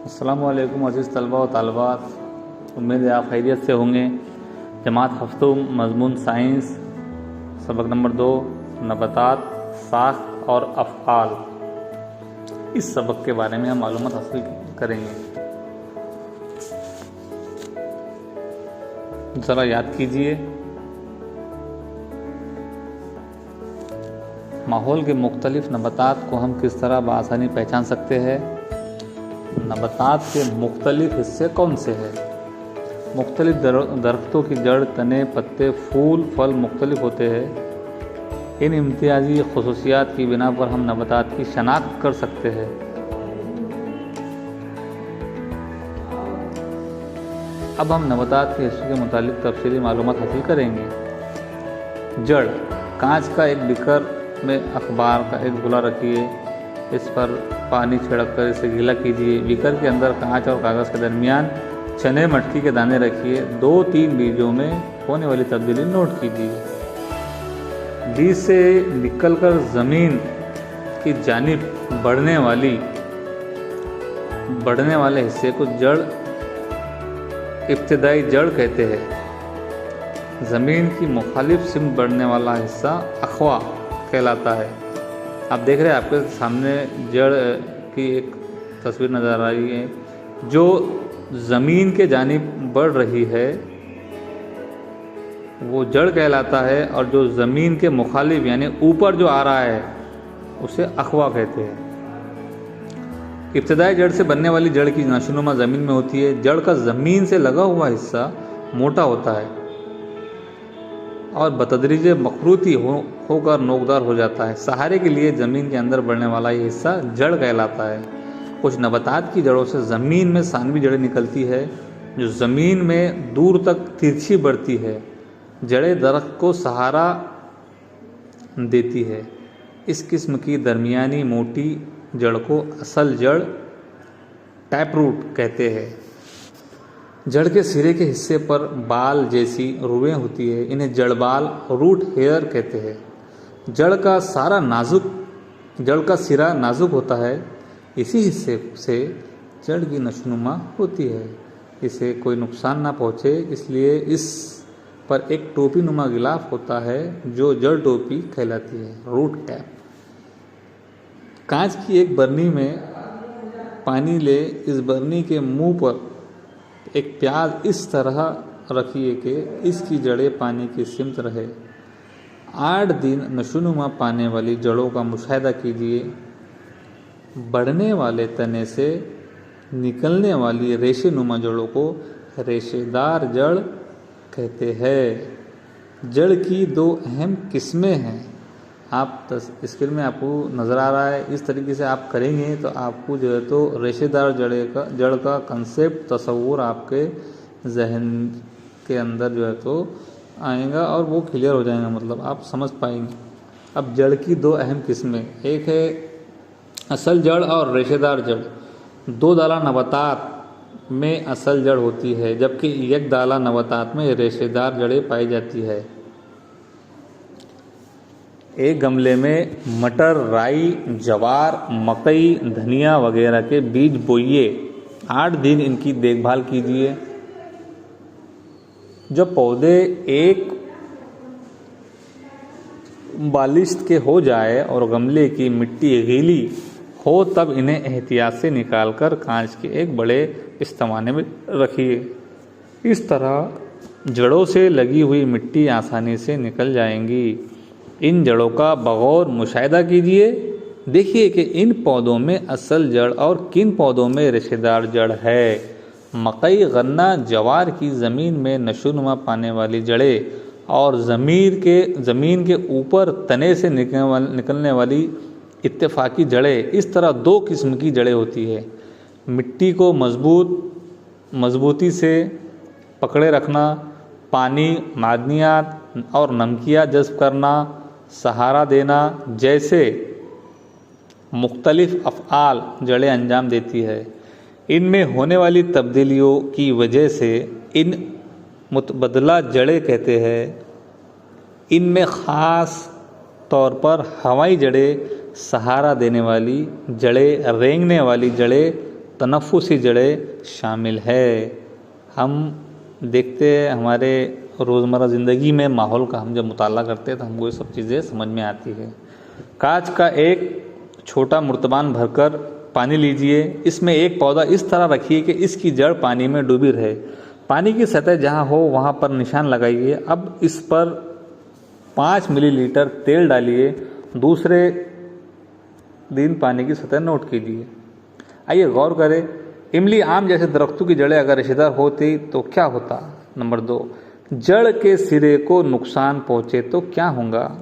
अस्सलामुअलैकुम अज़ीज़ तलबा व तालबात, उम्मीद है आप खैरियत से होंगे। जमात हफ्तुम मज़मून साइंस सबक नंबर 2 नबातात साख्त और अफ़आल, इस सबक के बारे में हम मालूमात हासिल करेंगे। ज़रा याद कीजिए, माहौल के मुख्तलिफ नबातात को हम किस तरह बआसानी पहचान सकते हैं। नबातात के मुख्तलिफ हिस्से कौन से हैं? मुख्तलिफ दरख्तों की जड़, तने, पत्ते, फूल, फल मुख्तलिफ होते हैं। इन इम्तियाजी खुसूसियात की बिना पर हम नबातात की शनाख्त कर सकते हैं। अब हम नबातात के हिस्सों के मुतालिक तफसीली मालूमात हासिल करेंगे। जड़, कांच का एक बिकर में अखबार का एक गोला रखिए, इस पर पानी छिड़क कर इसे गीला कीजिए। बिकर के अंदर कांच और कागज़ के दरमियान चने मटकी के दाने रखिए। 2-3 बीजों में होने वाली तब्दीली नोट कीजिए। बीज से निकलकर ज़मीन की जानिब बढ़ने वाले हिस्से को जड़, इब्तिदाई जड़ कहते हैं। ज़मीन की मुखालिफ सिमत बढ़ने वाला हिस्सा अखवा कहलाता है। आप देख रहे हैं, आपके सामने जड़ की एक तस्वीर नज़र आ रही है जो ज़मीन के जानिब बढ़ रही है, वो जड़ कहलाता है। और जो ज़मीन के मुखालिफ यानी ऊपर जो आ रहा है उसे अखवा कहते हैं। इब्तिदाई जड़ से बनने वाली जड़ की नशोनुमा ज़मीन में होती है। जड़ का ज़मीन से लगा हुआ हिस्सा मोटा होता है और बतदरीज मखरूती होकर नोकदार हो जाता है। सहारे के लिए ज़मीन के अंदर बढ़ने वाला ये हिस्सा जड़ कहलाता है। कुछ नबातात की जड़ों से ज़मीन में सानवी जड़ें निकलती है जो ज़मीन में दूर तक तिरछी बढ़ती है। जड़ें दरख्त को सहारा देती है। इस किस्म की दरमियानी मोटी जड़ को असल जड़, टैप रूट कहते हैं। जड़ के सिरे के हिस्से पर बाल जैसी रुएं होती है, इन्हें जड़ बाल, रूट हेयर कहते हैं। जड़ का सिरा नाजुक होता है, इसी हिस्से से जड़ की नशोनुमा होती है। इसे कोई नुकसान ना पहुँचे इसलिए इस पर एक टोपी नुमा गिलाफ होता है जो जड़ टोपी कहलाती है, रूट कैप। कांच की एक बरनी में पानी ले, इस बरनी के मुंह पर एक प्याज इस तरह रखिए कि इसकी जड़ें पानी की सिमत रहे। 8 दिन नशोनुमा पाने वाली जड़ों का मुशाहिदा कीजिए। बढ़ने वाले तने से निकलने वाली रेशेनुमा जड़ों को रेशेदार जड़ कहते हैं। जड़ की 2 अहम किस्में हैं। आप स्क्रीन में आपको नज़र आ रहा है, इस तरीके से आप करेंगे तो आपको जो है तो रेशेदार जड़ का कंसेप्ट, तस्वुर आपके जहन के अंदर जो है तो आएगा और वो क्लियर हो जाएगा, मतलब आप समझ पाएंगे। अब जड़ की 2 अहम किस्में, एक है असल जड़ और रेशेदार जड़। 2 दाला नबातात में असल जड़ होती है जबकि 1 दाला नबातात में रेशेदार जड़ें पाई जाती है। एक गमले में मटर, राई, जवार, मकई, धनिया वगैरह के बीज बोइए। 8 दिन इनकी देखभाल कीजिए। जब पौधे एक बालिश्त के हो जाए और गमले की मिट्टी गीली हो तब इन्हें एहतियात से निकालकर कांच के एक बड़े इस्तेमाने में रखिए। इस तरह जड़ों से लगी हुई मिट्टी आसानी से निकल जाएंगी। इन जड़ों का बगौर मुशाहिदा कीजिए। देखिए कि इन पौधों में असल जड़ और किन पौधों में रेशेदार जड़ है। मकई, गन्ना, जवार की ज़मीन में नशोनुमा पाने वाली जड़ें और ज़मीन के ऊपर तने से निकलने वाली इत्तेफाकी जड़ें, इस तरह 2 किस्म की जड़ें होती है। मिट्टी को मजबूती से पकड़े रखना, पानी, मादनियात और नमकियात जज़्ब करना, सहारा देना जैसे मुख्तलिफ अफ़आल जड़ें अंजाम देती है। इनमें होने वाली तब्दीलियों की वजह से इन मुतबदला जड़ें कहते हैं। इनमें ख़ास तौर पर हवाई जड़ें, सहारा देने वाली जड़ें, रेंगने वाली जड़ें तनफ़ुसी जड़ें शामिल है। हम देखते हैं हमारे रोज़मर्रा ज़िंदगी में माहौल का हम जब मुताला करते हैं तो हमको ये सब चीज़ें समझ में आती है। कांच का एक छोटा मुर्तबान भरकर पानी लीजिए, इसमें एक पौधा इस तरह रखिए कि इसकी जड़ पानी में डूबी रहे। पानी की सतह जहाँ हो वहाँ पर निशान लगाइए। अब इस पर 5 मिलीलीटर तेल डालिए। दूसरे दिन पानी की सतह नोट कीजिए। आइए गौर करें, इमली आम जैसे दरख्तों की जड़ें अगर रेशेदार होती तो क्या होता। नंबर 2, जड़ के सिरे को नुकसान पहुँचे तो क्या होगा।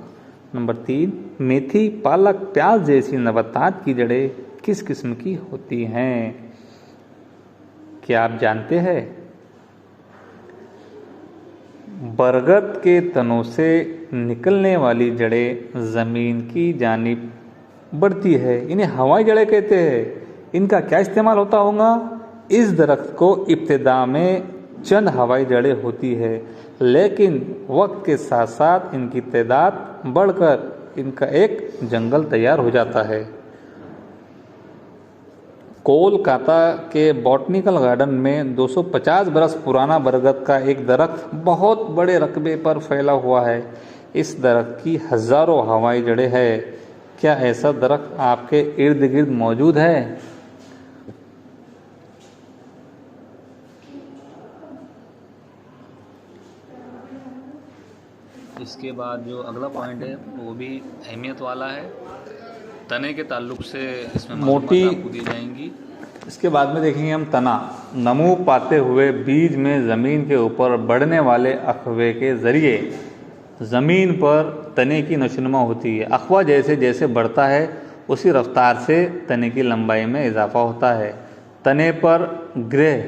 नंबर 3, मेथी, पालक, प्याज जैसी नबातात की जड़ें किस किस्म की होती हैं। क्या आप जानते हैं बरगद के तनों से निकलने वाली जड़ें ज़मीन की जानिब बढ़ती है, इन्हें हवाई जड़ें कहते हैं। इनका क्या इस्तेमाल होता होगा। इस दरख्त को इब्तिदा में चंद हवाई जड़ें होती है, लेकिन वक्त के साथ साथ इनकी तादाद बढ़कर इनका एक जंगल तैयार हो जाता है। कोलकाता के बॉटनिकल गार्डन में 250 बरस पुराना बरगद का एक दरख्त बहुत बड़े रकबे पर फैला हुआ है। इस दरख्त की हज़ारों हवाई जड़ें हैं। क्या ऐसा दरख्त आपके इर्द गिर्द मौजूद है। इसके बाद जो अगला पॉइंट है वो भी अहमियत वाला है। तने के ताल्लुक से इसमें मोटी आपको दी जाएंगी। इसके बाद में देखेंगे हम तना। नमू पाते हुए बीज में ज़मीन के ऊपर बढ़ने वाले अखवे के ज़रिए ज़मीन पर तने की नशोनुमा होती है। अखवा जैसे जैसे बढ़ता है उसी रफ्तार से तने की लंबाई में इजाफा होता है। तने पर ग्रेह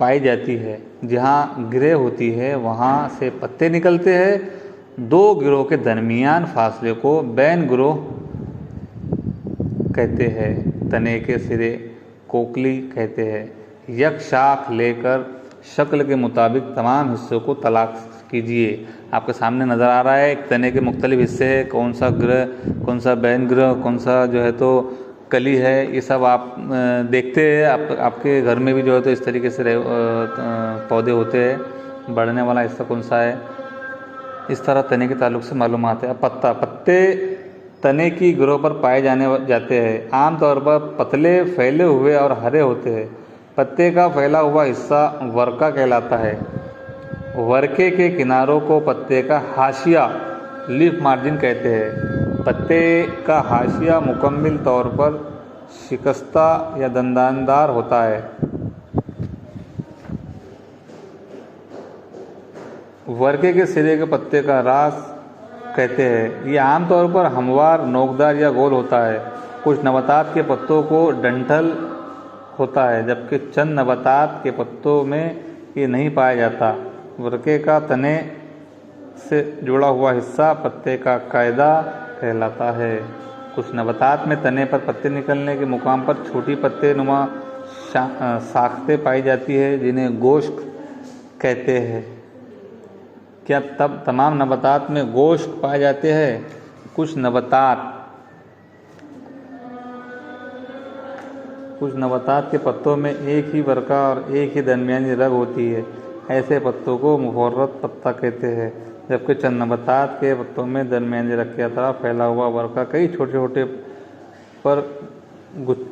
पाई जाती है। जहाँ गिरह होती है वहाँ से पत्ते निकलते हैं। 2 गिरोह के दरमियान फासले को बैन गिरोह कहते हैं। तने के सिरे कोकली कहते हैं। एक शाख लेकर शक्ल के मुताबिक तमाम हिस्सों को तलाक कीजिए। आपके सामने नज़र आ रहा है एक तने के मुख्तलिफ हिस्से हैं, कौन सा ग्रह, कौन सा बैन ग्रह, कौन सा जो है तो कली है। ये सब आप देखते हैं। आपके घर में भी जो है तो इस तरीके से पौधे होते हैं। बढ़ने वाला हिस्सा कौन सा है, इस तरह तने के ताल्लुक से मालूम आता है। पत्ते तने की गिरोह पर पाए जाते हैं। आमतौर पर पतले, फैले हुए और हरे होते हैं। पत्ते का फैला हुआ हिस्सा वर्का कहलाता है। वर्के के किनारों को पत्ते का हाशिया, लीफ मार्जिन कहते हैं। पत्ते का हाशिया मुकम्मल तौर पर शिकस्ता या दंदानदार होता है। वर्के के सिरे के पत्ते का रास कहते हैं। ये आमतौर पर हमवार, नोकदार या गोल होता है। कुछ नबातात के पत्तों को डंठल होता है, जबकि चंद नबातात के पत्तों में ये नहीं पाया जाता। वर्के का तने से जुड़ा हुआ हिस्सा पत्ते का कायदा कहलाता है। कुछ नबातात में तने पर पत्ते निकलने के मुकाम पर छोटी पत्ते नुमा साख्तें पाई जाती है, जिन्हें गोश्त कहते हैं। क्या तब तमाम नबातात में गोश्त पाए जाते हैं। कुछ नबातात के पत्तों में एक ही वर्का और एक ही दरमियानी रग होती है। ऐसे पत्तों को मुफर्रत पत्ता कहते हैं, जबकि चंद नबातात के पत्तों में दरमियानी रग की तरह फैला हुआ वर्का कई छोटे छोटे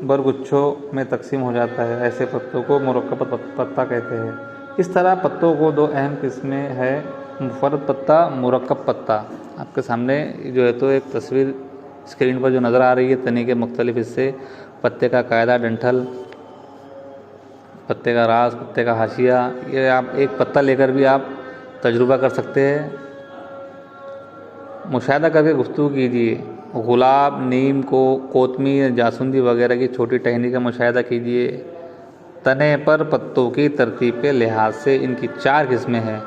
बरगुच्छों में तकसीम हो जाता है। ऐसे पत्तों को मुरक्कब पत्ता कहते हैं। इस तरह पत्तों को 2 अहम किस्में है, मुफर्रत पत्ता, मुरक्कब पत्ता। आपके सामने जो है तो एक तस्वीर स्क्रीन पर जो नज़र आ रही है, तने के मुख्तलिफ हिस्से, पत्ते का कायदा, डंठल, पत्ते का रास, पत्ते का हाशिया। ये आप एक पत्ता लेकर भी आप तजुर्बा कर सकते हैं। मुशाहिदा करके गुफ्तगू कीजिए। गुलाब, नीम को, कोतमीर, जासुंदी वगैरह की छोटी टहनी का मुशाहिदा कीजिए। तने पर पत्तों की तरतीब के लिहाज से इनकी 4 किस्में हैं,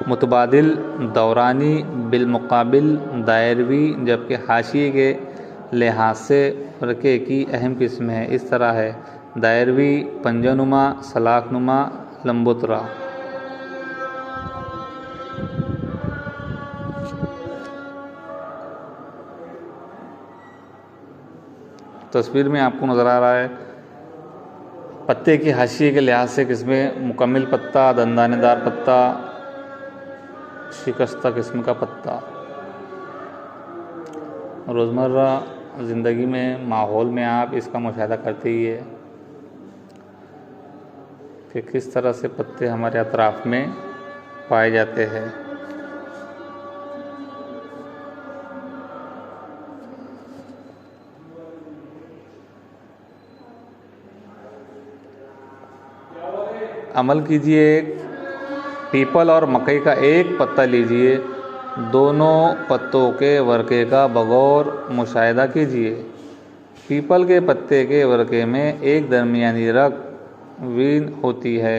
मुतबादिल, दौरानी, बिलमुकाबिल, दायरवी, जबकि हाशिए के लिहाज से वर्के की अहम किस्में हैं। इस तरह है दायरवी, पंजनुमा, सलाखनुमा, लंबोतरा। तस्वीर में आपको नज़र आ रहा है पत्ते की हाशिए के लिहाज से किस्में मुकम्मिल पत्ता, दंदानेदार पत्ता, शिकस्ता किस्म का पत्ता। रोज़मर्रा ज़िंदगी में, माहौल में आप इसका मुशाहिदा करते ही है कि किस तरह से पत्ते हमारे अतराफ़ में पाए जाते हैं। अमल कीजिए, पीपल और मकई का एक पत्ता लीजिए, दोनों पत्तों के वर्के का बगौर मुशाहिदा कीजिए। पीपल के पत्ते के वर्के में एक दरमियानी रग वीन होती है,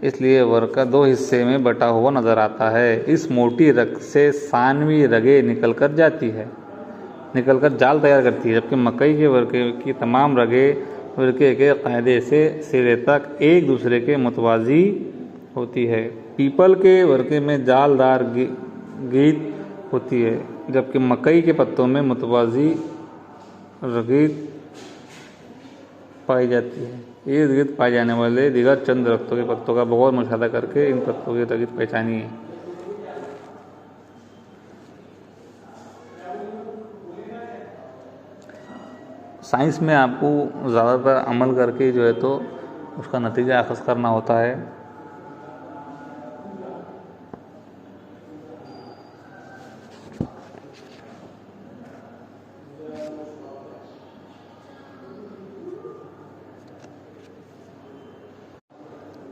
इसलिए वर्का दो हिस्से में बटा हुआ नज़र आता है। इस मोटी रग से सानवी रगें निकलकर जाल तैयार करती है, जबकि मकई के वर्के की तमाम रगें वर्के के कायदे से सिरे तक एक दूसरे के मुतवाज़ी होती है। पीपल के वर्के में जालदार गीत होती है, जबकि मकई के पत्तों में मुतवाज़ी रगीत पाई जाती है। इर्द गिर्द पाए जाने वाले दीगर चंद दरख्तों के पत्तों का बगौर मुशाहिदा करके इन पत्तों की रगीत पहचानिए। साइंस में आपको ज़्यादातर अमल करके जो है तो उसका नतीजा अख़ज़ करना होता है।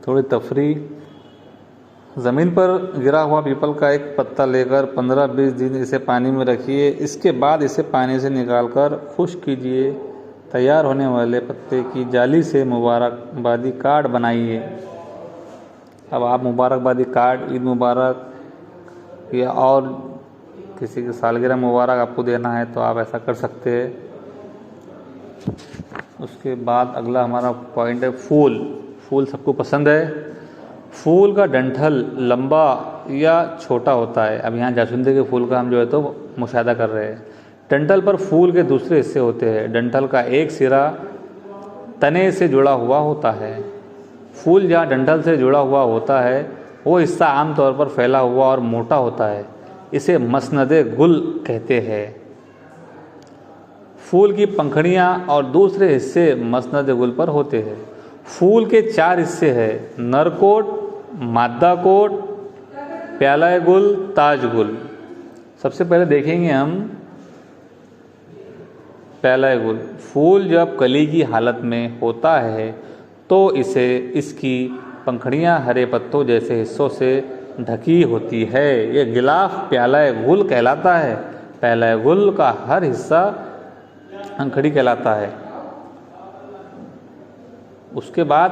थोड़ी तफरी, ज़मीन पर गिरा हुआ पीपल का एक पत्ता लेकर 15-20 दिन इसे पानी में रखिए। इसके बाद इसे पानी से निकालकर खुश्क कीजिए। तैयार होने वाले पत्ते की जाली से मुबारकबादी कार्ड बनाइए। अब आप मुबारकबादी कार्ड, ईद मुबारक या और किसी की सालगिरह मुबारक आपको देना है तो आप ऐसा कर सकते हैं। उसके बाद अगला हमारा पॉइंट है फूल सबको पसंद है। फूल का डंठल लंबा या छोटा होता है। अब यहाँ जासुंदे के फूल का हम जो है तो मुशाहिदा कर रहे हैं। डंठल पर फूल के दूसरे हिस्से होते हैं। डंठल का एक सिरा तने से जुड़ा हुआ होता है। फूल जहाँ डंठल से जुड़ा हुआ होता है वो हिस्सा आमतौर पर फैला हुआ और मोटा होता है। इसे मसनदे गुल कहते हैं। फूल की पंखुड़ियाँ और दूसरे हिस्से मसनदे गुल पर होते हैं। फूल के 4 हिस्से हैं: नर कोट, मादा कोट, प्याला गुल, ताज गुल। सबसे पहले देखेंगे हम प्याला गुल। फूल जब कली की हालत में होता है तो इसकी पंखुड़ियाँ हरे पत्तों जैसे हिस्सों से ढकी होती है। यह गिलाफ प्याला गुल कहलाता है। प्याला गुल का हर हिस्सा पंखुड़ी कहलाता है। उसके बाद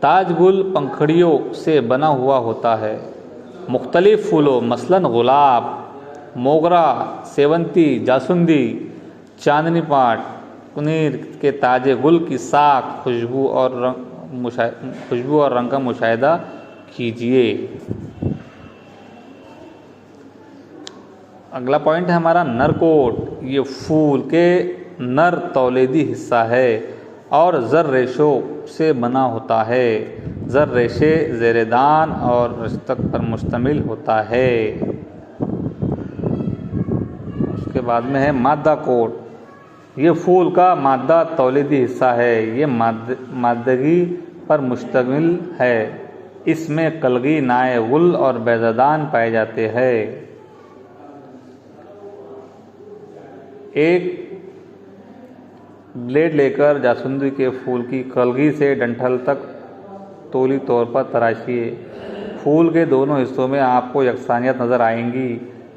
ताजगुल पंखुड़ियों से बना हुआ होता है। मुख्तलिफ फूलों मसलन गुलाब, मोगरा, सेवंती, जासुंदी, चांदनी पाट, कुनीर के ताजे गुल की साख, खुशबू और रंग का मुशाहिदा कीजिए। अगला पॉइंट है हमारा नरकोट। ये फूल के नर तौलेदी हिस्सा है और ज़र रेशों से बना होता है। ज़र रेशे ज़ेरेदान और रस्तक पर मुश्तमिल होता है। उसके बाद में है मादा कोट। ये फूल का मादा तौलेदी हिस्सा है। ये मादगी पर मुश्तमिल है। इसमें कलगी, नाए गुल और बैज़ादान पाए जाते हैं। एक ब्लेड लेकर जासुंदी के फूल की कलगी से डंठल तक तौली तौर पर तराशिए। फूल के दोनों हिस्सों में आपको यकसानियत नज़र आएंगी।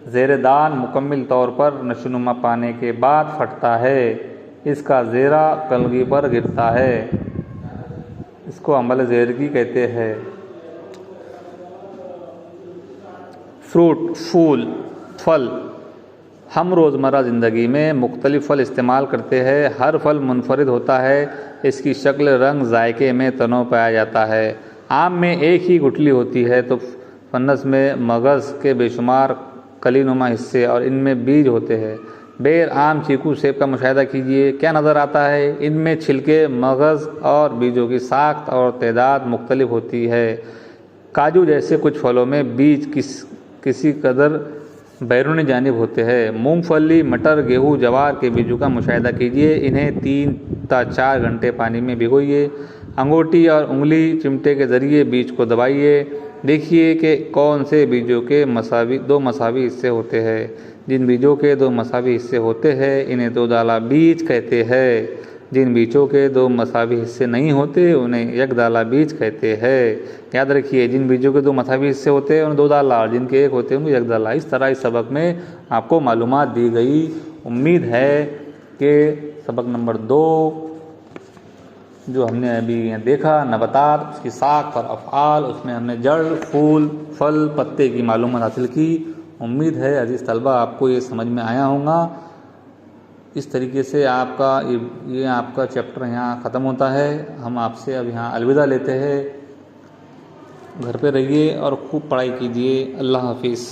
ज़ेरेदान मुकम्मिल तौर पर नशोनुमा पाने के बाद फटता है। इसका ज़ेरा कलगी पर गिरता है। इसको अमल ज़ेरगी कहते हैं। फ्रूट, फूल, फल। हम रोज़मर्रा ज़िंदगी में मुख्तलिफ़ फल इस्तेमाल करते हैं। हर फल मुनफरिद होता है। इसकी शक्ल, रंग, जायके में तनों पाया जाता है। आम में एक ही गुठली होती है तो फनस में मगज़ के बेशुमार कलीनुमा हिस्से और इनमें बीज होते हैं। बेर, आम, चीकू, सेब का मुशाहिदा कीजिए। क्या नज़र आता है? इनमें छिलके, मगज़ और बीजों की साख्त और तादाद मुख्तलिफ होती है। काजू जैसे कुछ फलों में बीज किसी कदर बैरूनी जानिब होते हैं। मूंगफली, मटर, गेहूँ, जवार के बीजों का मुशाहिदा कीजिए। इन्हें 3 से 4 घंटे पानी में भिगोइए। अंगूठी और उंगली चिमटे के ज़रिए बीज को दबाइए। देखिए कि कौन से बीजों के दो मसावी हिस्से होते हैं। जिन बीजों के 2 मसावी हिस्से होते हैं इन्हें 2 दाला बीज कहते हैं। जिन बीजों के 2 मसावी हिस्से नहीं होते उन्हें 1 दाला बीज कहते हैं। याद रखिए, जिन बीजों के 2 मसावी हिस्से होते हैं उन्हें 2 दाला, और जिनके 1 होते हैं उन्हें 1 दाला। इस तरह इस सबक में आपको मालूमात दी गई। उम्मीद है कि सबक नंबर 2 जो हमने अभी देखा, नबातात, उसकी साख और अफ़आल, उसमें हमने जड़, फूल, फल, पत्ते की मालूमात हासिल की। उम्मीद है अजीज़ तलबा आपको ये समझ में आया होगा। इस तरीके से आपका ये आपका चैप्टर यहाँ ख़त्म होता है। हम आपसे अब यहाँ अलविदा लेते हैं। घर पे रहिए और खूब पढ़ाई कीजिए। अल्लाह हाफिज़।